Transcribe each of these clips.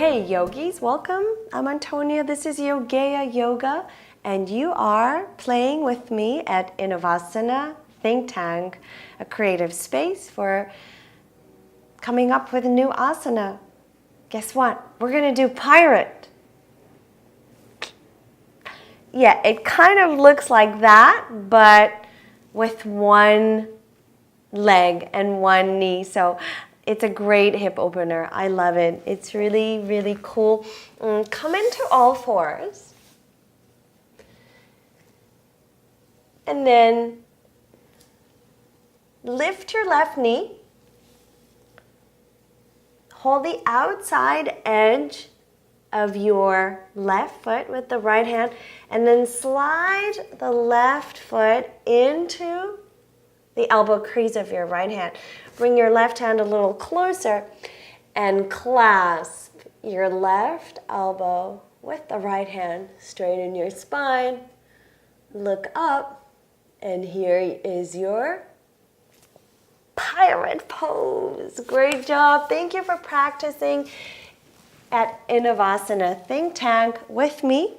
Hey yogis, welcome. I'm Antonia. This is Yogea Yoga, and you are playing with me at Innovasana Think Tank, a creative space for coming up with a new asana. Guess what? We're going to do pirate. Yeah, it kind of looks like that, but with one leg and one knee. So it's a great hip opener. I love it. It's really, really cool. Come into all fours. And then lift your left knee. Hold the outside edge of your left foot with the right hand, and then slide the left foot into the elbow crease of your right hand. Bring your left hand a little closer and clasp your left elbow with the right hand. Straighten your spine. Look up, and here is your pirate pose. Great job. Thank you for practicing at Innovasana Think Tank with me.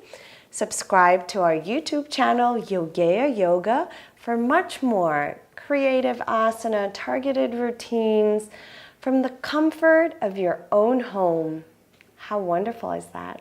Subscribe to our YouTube channel, Yogea Yoga, for much more creative asana, targeted routines from the comfort of your own home. How wonderful is that?